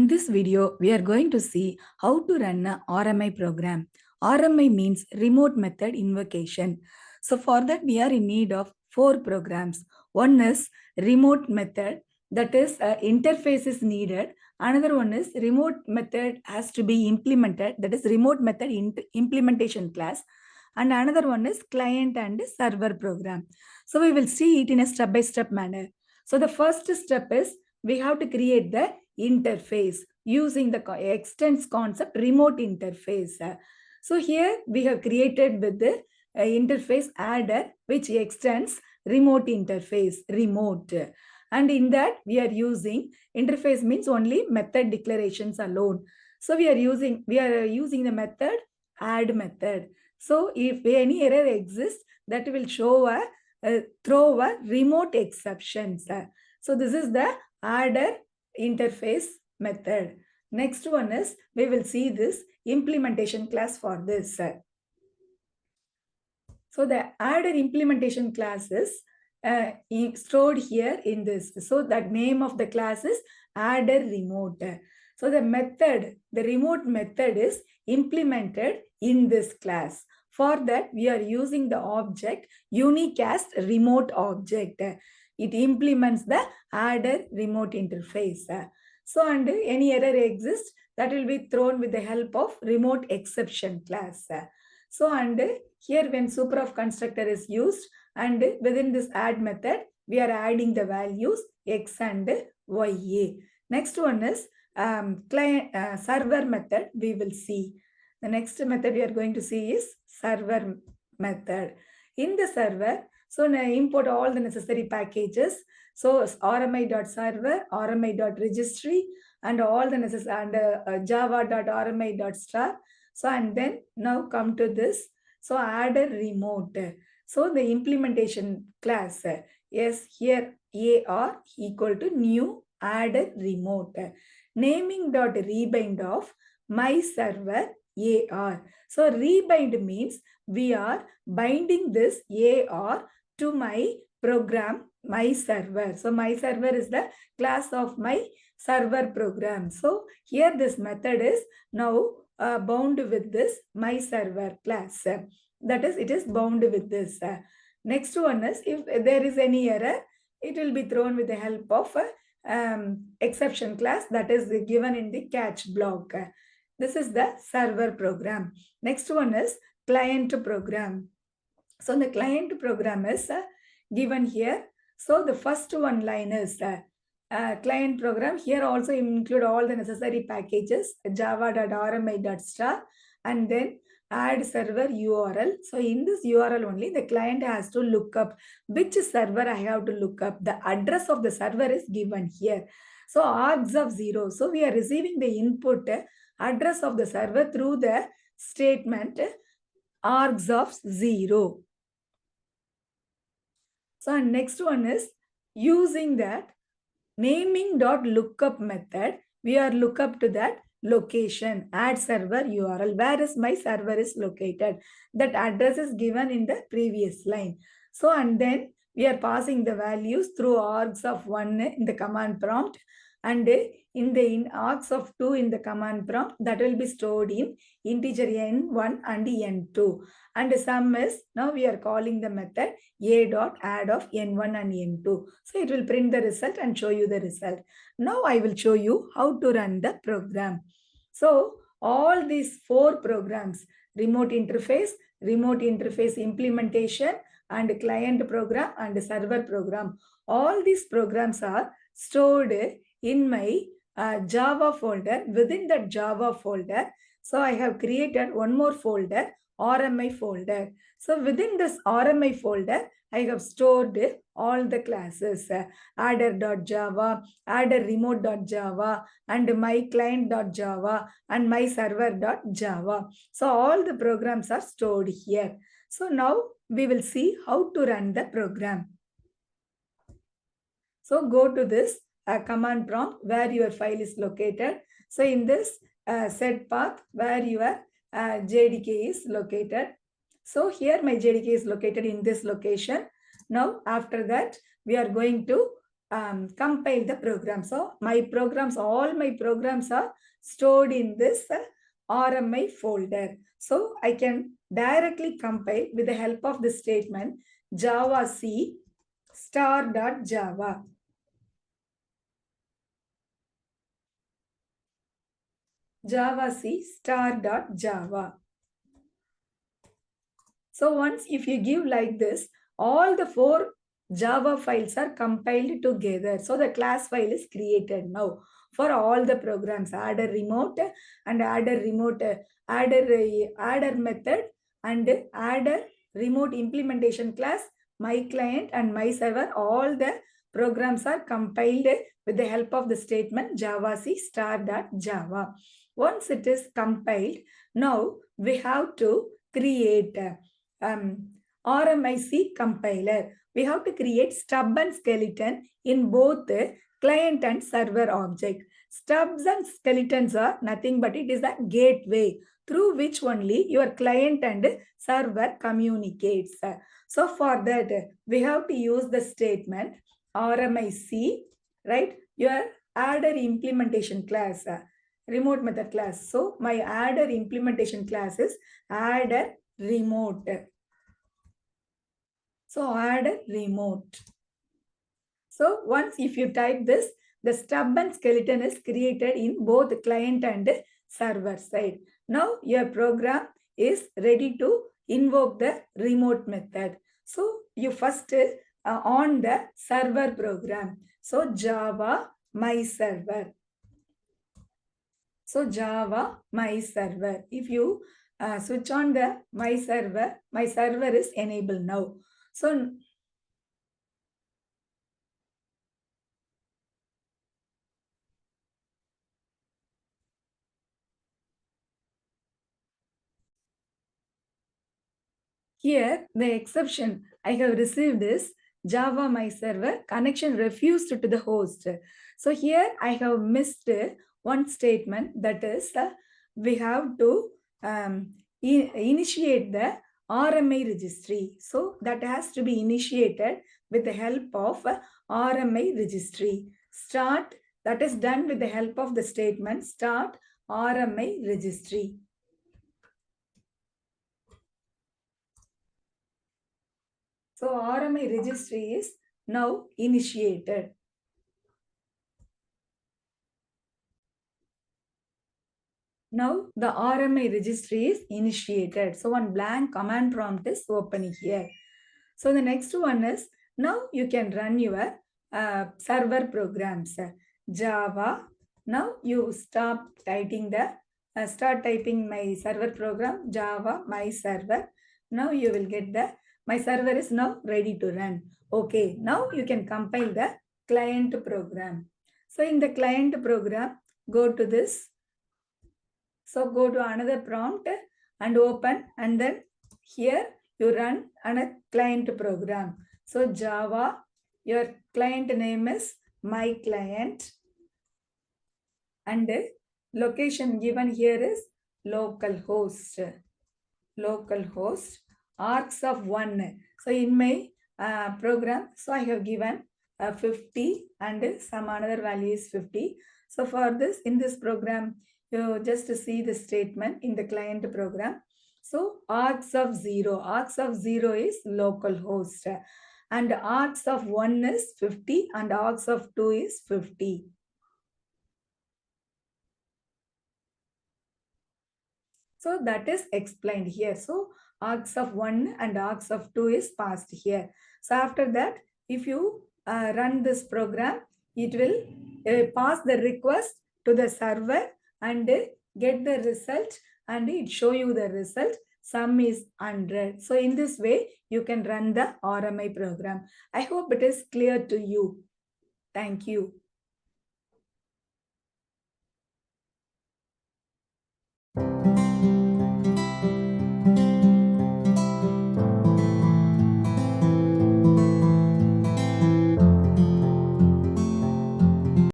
this video, we are going to see how to run a RMI program. RMI means remote method invocation. So for that, we are in need of 4 programs. One is remote method, that is interface is needed. Another one is remote method has to be implemented, that is remote method implementation class. And another one is client and server program. So we will see it in a step-by-step manner. So the first step is we have to create the interface using the extends concept remote interface. So here we have created with the interface adder which extends remote interface remote, and in that we are using interface means only method declarations alone. So we are using the method add method. So if any error exists, that will show throw a remote exceptions. So this is the adder interface method. Next one is we will see this implementation class for this. So the adder implementation class is stored here in this. So that name of the class is adder remote. So the method, the remote method is implemented in this class. For that, we are using the object unicast remote object. It implements the adder remote interface. So, and any error exists, that will be thrown with the help of remote exception class. So, and here when super of constructor is used, and within this add method, we are adding the values x and y. Next one is client server method. We will see. The next method we are going to see is server method. In the server, so now import all the necessary packages. So rmi.server, rmi.registry, and all the necessary, and java.rmi.star. So, and then now come to this. So adder remote. So the implementation class, yes, here AR equal to new adder remote. Naming.rebind of my server AR. So rebind means we are binding this AR to my program, my server. So my server is the class of my server program. So here this method is now bound with this my server class. That is, it is bound with this. Next one is if there is any error, it will be thrown with the help of exception class that is given in the catch block. This is the server program. Next one is client program. So the client program is given here. So the first one line is client program. Here also include all the necessary packages, java.rmi.star, and then add server URL. So in this URL only, the client has to look up which server I have to look up. The address of the server is given here. So args of 0. So we are receiving the input address of the server through the statement args of 0. So next one is using that naming.lookup method. We are look up to that location, add server URL. Where is my server is located? That address is given in the previous line. So, and then we are passing the values through args of 1 in the command prompt, and in args of 2 in the command prompt, that will be stored in integer n1 and n2. And sum is, now we are calling the method a.add of n1 and n2. So it will print the result and show you the result. Now I will show you how to run the program. So all these 4 programs, remote interface implementation, and client program and server program, all these programs are stored in my Java folder. Within that Java folder, so I have created one more folder, RMI folder. So within this RMI folder, I have stored all the classes, adder.java, adder remote.java, and my client.java, and my server.java. So all the programs are stored here. So now we will see how to run the program. So go to this command prompt where your file is located. So in this set path where your JDK is located. So here my JDK is located in this location. Now after that we are going to compile the program. So my programs, all my programs are stored in this RMI folder. So I can directly compile with the help of the statement Java C star.java. Java C star.java. So once if you give like this, all the 4 Java files are compiled together. So the class file is created now for all the programs. Add a remote and add a remote, adder method and add a remote implementation class, my client and my server. All the programs are compiled with the help of the statement Java C star.java. Once it is compiled, now we have to create RMIC compiler. We have to create stub and skeleton in both the client and server object. Stubs and skeletons are nothing but it is a gateway through which only your client and server communicates. So for that, we have to use the statement RMIC, right? Your adder implementation class, remote method class. So my adder implementation class is adder remote. So add remote. So once if you type this, the stub and skeleton is created in both client and server side. Now your program is ready to invoke the remote method. So you first on the server program. So Java my server. So Java my server. If you switch on the my server is enabled now. So here, the exception I have received is Java my server connection refused to the host. So here I have missed one statement, that is we have to initiate the RMI registry. So that has to be initiated with the help of RMI registry. Start, that is done with the help of the statement start RMI registry. So RMI registry is now initiated. Now the RMI registry is initiated. So one blank command prompt is opening here. So the next one is now you can run your server programs. Java. Now you start typing my server program Java my server. Now you will get the my server is now ready to run. Okay, now you can compile the client program. So in the client program, go to this. So go to another prompt and open, and then here you run a client program. So Java, your client name is my client, and location given here is localhost. Localhost, arcs of 1. So in my program, so I have given 50 and some another value is 50. So for this, in this program, you just see the statement in the client program. So arcs of 0 is localhost, and arcs of 1 is 50 and arcs of 2 is 50. So that is explained here. So arcs of 1 and arcs of 2 is passed here. So after that, if you run this program, it will pass the request to the server and get the result, and it show you the result. Sum is 100. So in this way, you can run the RMI program. I hope it is clear to you. Thank you.